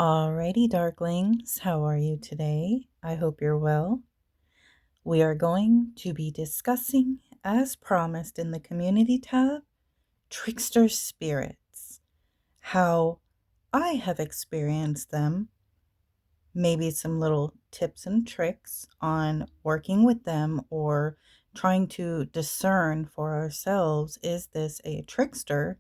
Alrighty, Darklings, how are you today? I hope you're well. We are going to be discussing, as promised in the community tab, Trickster Spirits, how I have experienced them, maybe some little tips and tricks on working with them or trying to discern for ourselves, is this a trickster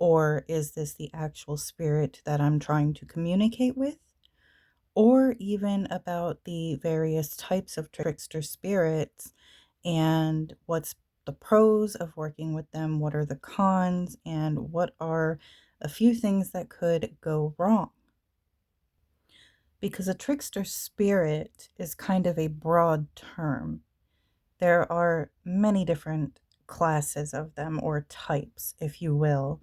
or is this the actual spirit that I'm trying to communicate with? Or even about the various types of trickster spirits and what's the pros of working with them, what are the cons, and what are a few things that could go wrong. Because a trickster spirit is kind of a broad term. There are many different classes of them, or types, if you will,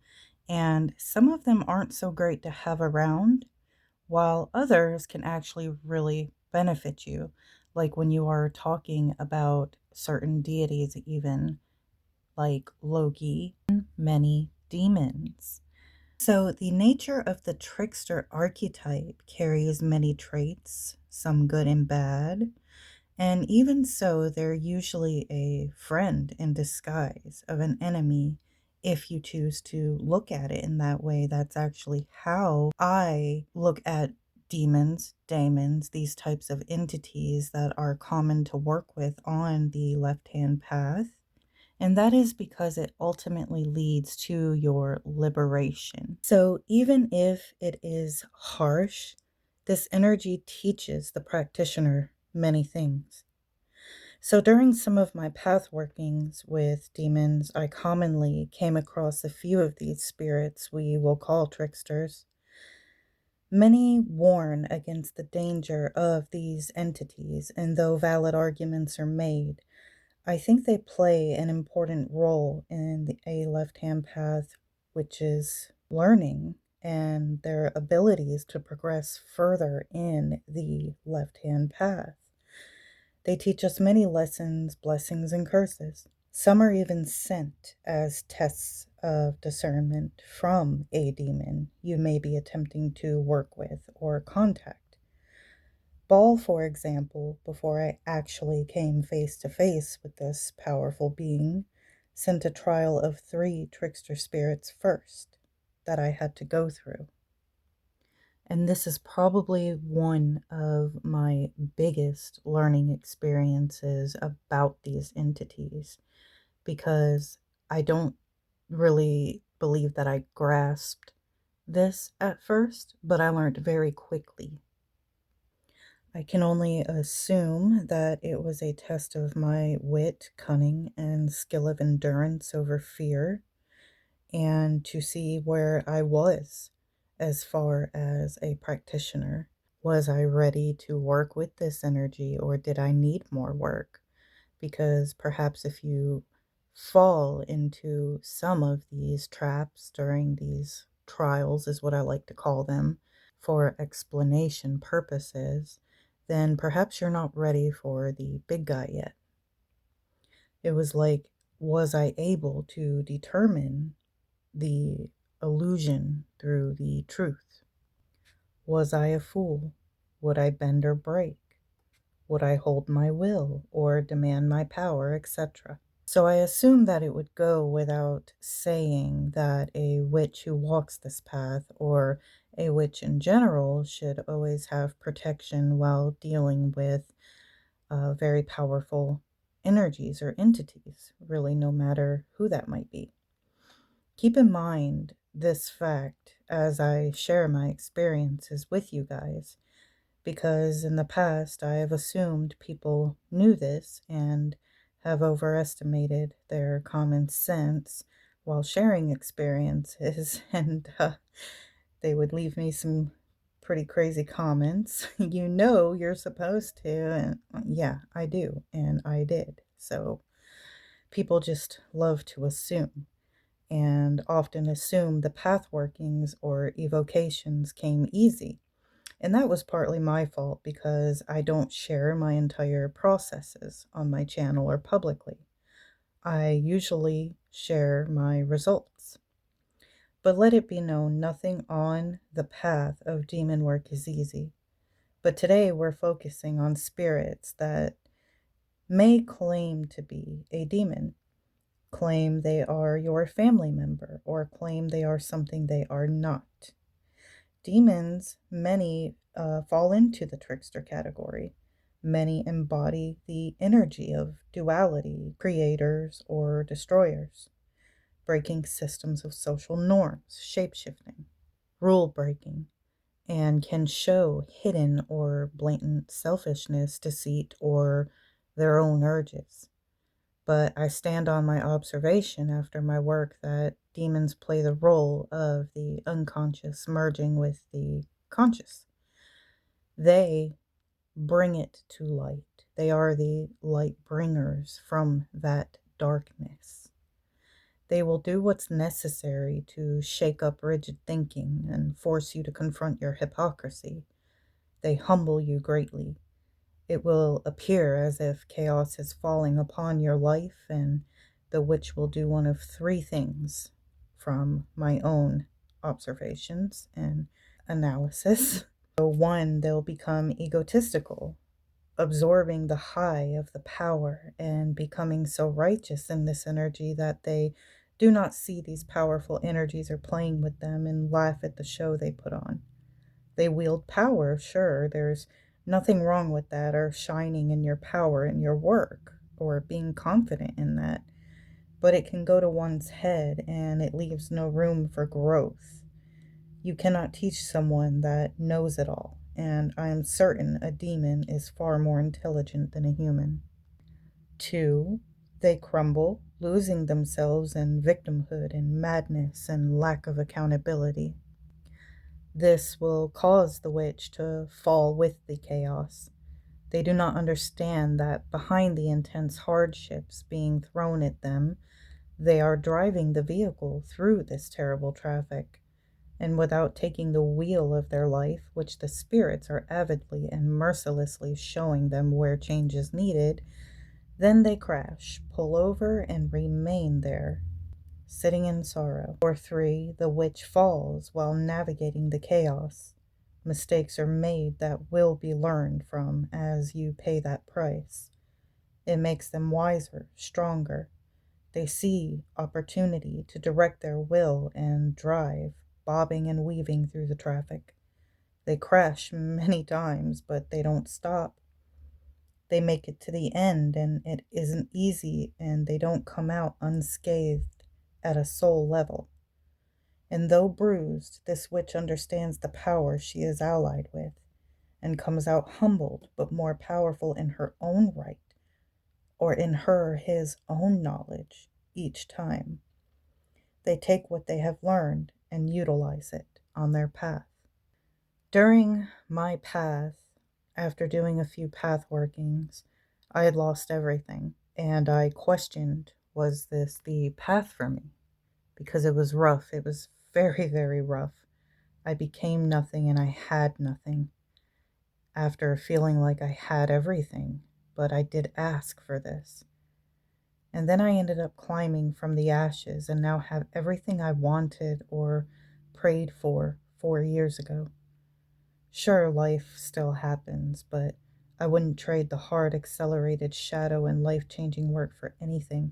and some of them aren't so great to have around, while others can actually really benefit you, like when you are talking about certain deities, even like Loki, many demons. So, the nature of the trickster archetype carries many traits, some good and bad, and even so, they're usually a friend in disguise of an enemy if you choose to look at it in that way. That's actually how I look at demons, daemons, these types of entities that are common to work with on the left hand path. And that is because it ultimately leads to your liberation. So even if it is harsh, this energy teaches the practitioner many things. So during some of my path workings with demons, I commonly came across a few of these spirits we will call tricksters. Many warn against the danger of these entities, and though valid arguments are made, I think they play an important role in a left-hand path, which is learning and their abilities to progress further in the left-hand path. They teach us many lessons, blessings, and curses. Some are even sent as tests of discernment from a demon you may be attempting to work with or contact. Baal, for example, before I actually came face to face with this powerful being, sent a trial of 3 trickster spirits first that I had to go through. And this is probably one of my biggest learning experiences about these entities, because I don't really believe that I grasped this at first, but I learned very quickly. I can only assume that it was a test of my wit, cunning, and skill of endurance over fear, and to see where I was as far as a practitioner. Was I ready to work with this energy, or did I need more work? Because perhaps if you fall into some of these traps during these trials, is what I like to call them, for explanation purposes, then perhaps you're not ready for the big guy yet. It was like, was I able to determine the illusion through the truth? Was I a fool? Would I bend or break? Would I hold my will or demand my power, etc.? So I assume that it would go without saying that a witch who walks this path, or a witch in general, should always have protection while dealing with very powerful energies or entities, really, no matter who that might be. Keep in mind this fact as I share my experiences with you guys, because in the past I have assumed people knew this and have overestimated their common sense while sharing experiences, and they would leave me some pretty crazy comments. You know you're supposed to, and yeah, I do, and I did. So people just love to assume, and often assume the path workings or evocations came easy. And that was partly my fault, because I don't share my entire processes on my channel or publicly. I usually share my results. But let it be known, nothing on the path of demon work is easy. But today we're focusing on spirits that may claim to be a demon, claim they are your family member, or claim they are something they are not. Demons, many fall into the trickster category. Many embody the energy of duality, creators or destroyers, breaking systems of social norms, shapeshifting, rule breaking, and can show hidden or blatant selfishness, deceit, or their own urges. But I stand on my observation after my work that demons play the role of the unconscious merging with the conscious. They bring it to light. They are the light bringers from that darkness. They will do what's necessary to shake up rigid thinking and force you to confront your hypocrisy. They humble you greatly. It will appear as if chaos is falling upon your life, and the witch will do one of three things from my own observations and analysis. So, one, they'll become egotistical, absorbing the high of the power and becoming so righteous in this energy that they do not see these powerful energies are playing with them and laugh at the show they put on. They wield power, sure, there's nothing wrong with that, or shining in your power in your work, or being confident in that. But it can go to one's head and it leaves no room for growth. You cannot teach someone that knows it all, and I am certain a demon is far more intelligent than a human. Two, they crumble, losing themselves in victimhood and madness and lack of accountability. This will cause the witch to fall with the chaos. They do not understand that behind the intense hardships being thrown at them, they are driving the vehicle through this terrible traffic. And without taking the wheel of their life, which the spirits are avidly and mercilessly showing them where change is needed, then they crash, pull over, and remain there, sitting in sorrow. Or three, the witch falls while navigating the chaos. Mistakes are made that will be learned from as you pay that price. It makes them wiser, stronger. They see opportunity to direct their will and drive, bobbing and weaving through the traffic. They crash many times, but they don't stop. They make it to the end, and it isn't easy, and they don't come out unscathed at a soul level. And though bruised, this witch understands the power she is allied with, and comes out humbled, but more powerful in her own right, or in his own knowledge each time. They take what they have learned and utilize it on their path. During my path, after doing a few path workings, I had lost everything, and I questioned, was this the path for me? Because it was rough. It was very, very rough. I became nothing and I had nothing after feeling like I had everything, but I did ask for this. And then I ended up climbing from the ashes and now have everything I wanted or prayed for 4 years ago. Sure, life still happens, but I wouldn't trade the hard, accelerated shadow and life-changing work for anything.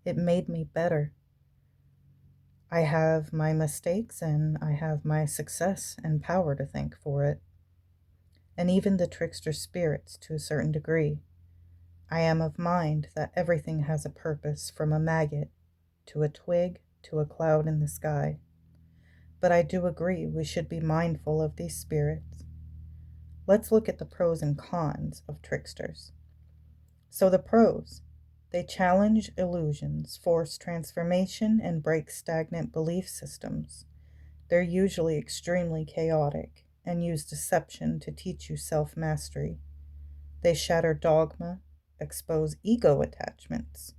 It made me better. I have my mistakes and I have my success and power to thank for it. And even the trickster spirits to a certain degree. I am of mind that everything has a purpose, from a maggot to a twig to a cloud in the sky. But I do agree we should be mindful of these spirits. Let's look at the pros and cons of tricksters. So the pros: they challenge illusions, force transformation, and break stagnant belief systems. They're usually extremely chaotic and use deception to teach you self-mastery. They shatter dogma, expose ego attachments,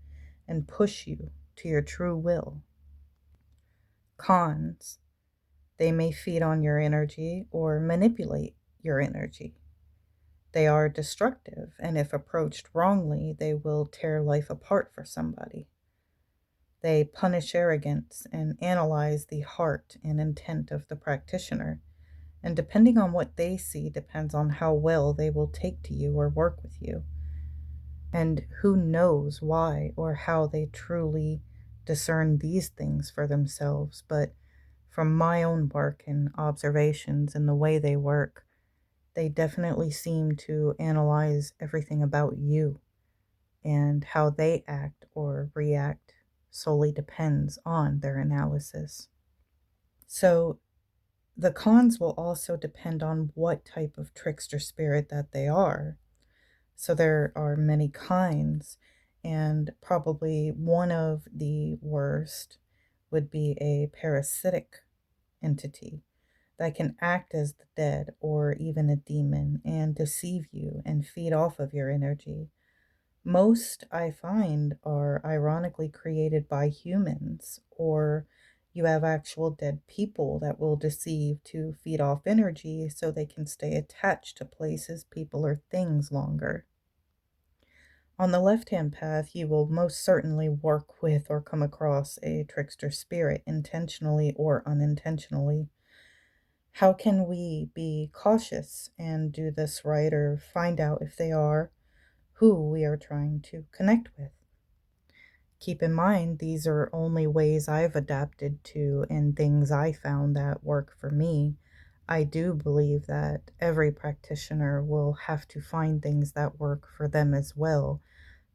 and push you to your true will. Cons: they may feed on your energy or manipulate your energy. They are destructive, and if approached wrongly, they will tear life apart for somebody. They punish arrogance and analyze the heart and intent of the practitioner. And depending on what they see, depends on how well they will take to you or work with you. And who knows why or how they truly discern these things for themselves. But from my own work and observations and the way they work, they definitely seem to analyze everything about you, and how they act or react solely depends on their analysis. So the cons will also depend on what type of trickster spirit that they are. So there are many kinds, and probably one of the worst would be a parasitic entity that can act as the dead or even a demon and deceive you and feed off of your energy. Most, I find, are ironically created by humans, or you have actual dead people that will deceive to feed off energy so they can stay attached to places, people, or things longer. On the left hand path, you will most certainly work with or come across a trickster spirit, intentionally or unintentionally. How can we be cautious and do this right, or find out if they are who we are trying to connect with? Keep in mind, these are only ways I've adapted to and things I found that work for me. I do believe that every practitioner will have to find things that work for them as well,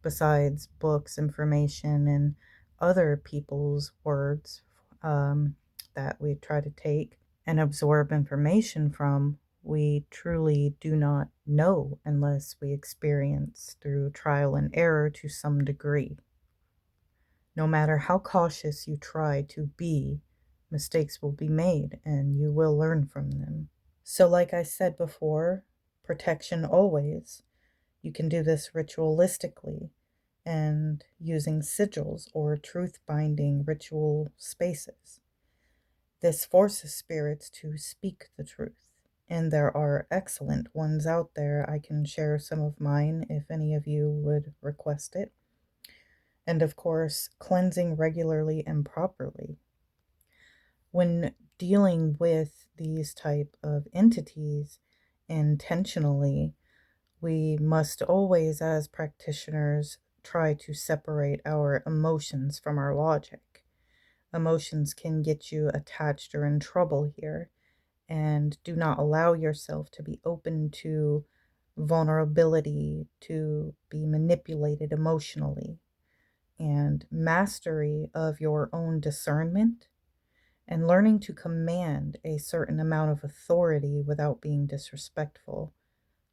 besides books, information, and other people's words that we try to take and absorb information from. We truly do not know unless we experience through trial and error to some degree. No matter how cautious you try to be, mistakes will be made and you will learn from them. So, like I said before, protection always. You can do this ritualistically and using sigils or truth binding ritual spaces. This forces spirits to speak the truth. And there are excellent ones out there. I can share some of mine if any of you would request it. And of course, cleansing regularly and properly. When dealing with these type of entities intentionally, we must always, as practitioners, try to separate our emotions from our logic. Emotions can get you attached or in trouble here, and do not allow yourself to be open to vulnerability, to be manipulated emotionally. And mastery of your own discernment and learning to command a certain amount of authority without being disrespectful.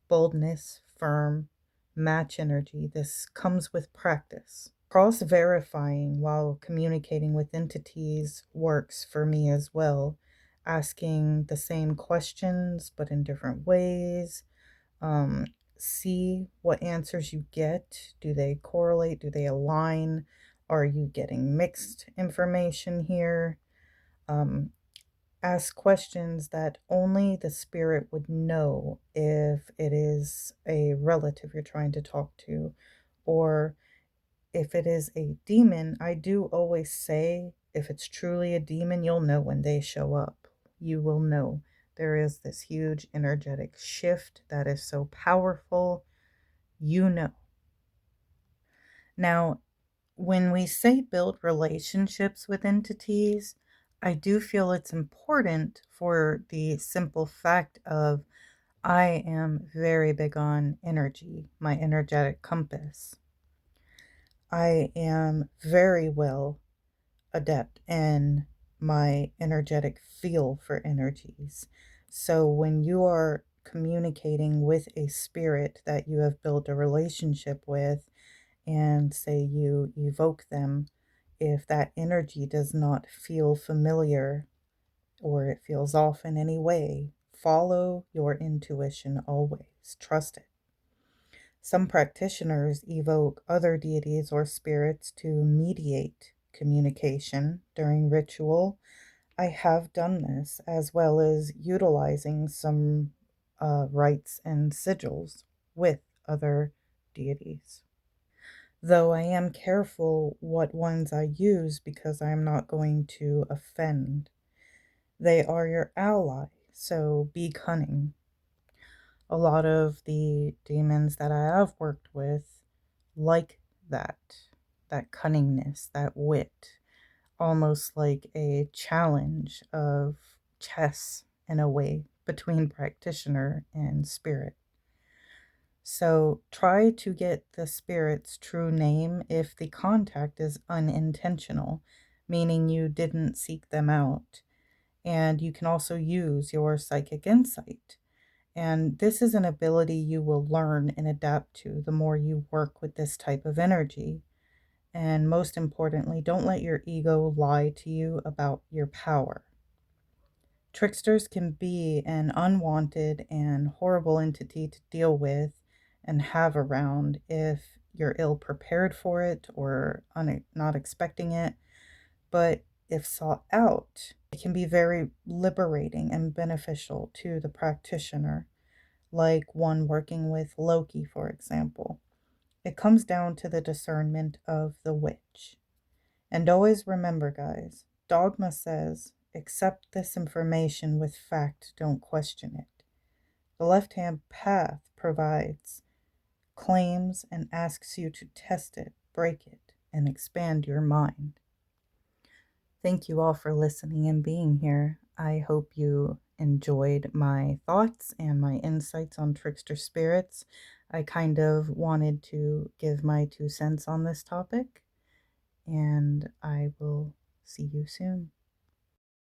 Boldness, firm, match energy. This comes with practice. Cross verifying while communicating with entities works for me as well. Asking the same questions but in different ways. Um, See what answers you get. Do they correlate? Do they align? Are you getting mixed information here? Um, Ask questions that only the spirit would know if it is a relative you're trying to talk to, or if it is a demon. I do always say, if it's truly a demon, you'll know when they show up. You will know. There is this huge energetic shift that is so powerful. You know. Now, when we say build relationships with entities, I do feel it's important for the simple fact of I am very big on energy, my energetic compass. I am very well adept in my energetic feel for energies. So when you are communicating with a spirit that you have built a relationship with, and say you evoke them, if that energy does not feel familiar or it feels off in any way, follow your intuition always. Trust it. Some practitioners evoke other deities or spirits to mediate communication during ritual. I have done this, as well as utilizing some rites and sigils with other deities. though I am careful what ones I use because I am not going to offend. They are your ally, so be cunning. A lot of the demons that I have worked with like that cunningness, that wit, almost like a challenge of chess in a way between practitioner and spirit. So try to get the spirit's true name if the contact is unintentional, meaning you didn't seek them out. And you can also use your psychic insight. And this is an ability you will learn and adapt to the more you work with this type of energy. And most importantly, don't let your ego lie to you about your power. Tricksters can be an unwanted and horrible entity to deal with and have around if you're ill prepared for it or not expecting it. But if sought out, it can be very liberating and beneficial to the practitioner, like one working with Loki, for example. It comes down to the discernment of the witch. And always remember, guys, dogma says, accept this information with fact, don't question it. The left hand path provides, claims, and asks you to test it, break it, and expand your mind. Thank you all for listening and being here. I hope you enjoyed my thoughts and my insights on Trickster Spirits. I kind of wanted to give my 2 cents on this topic, and I will see you soon.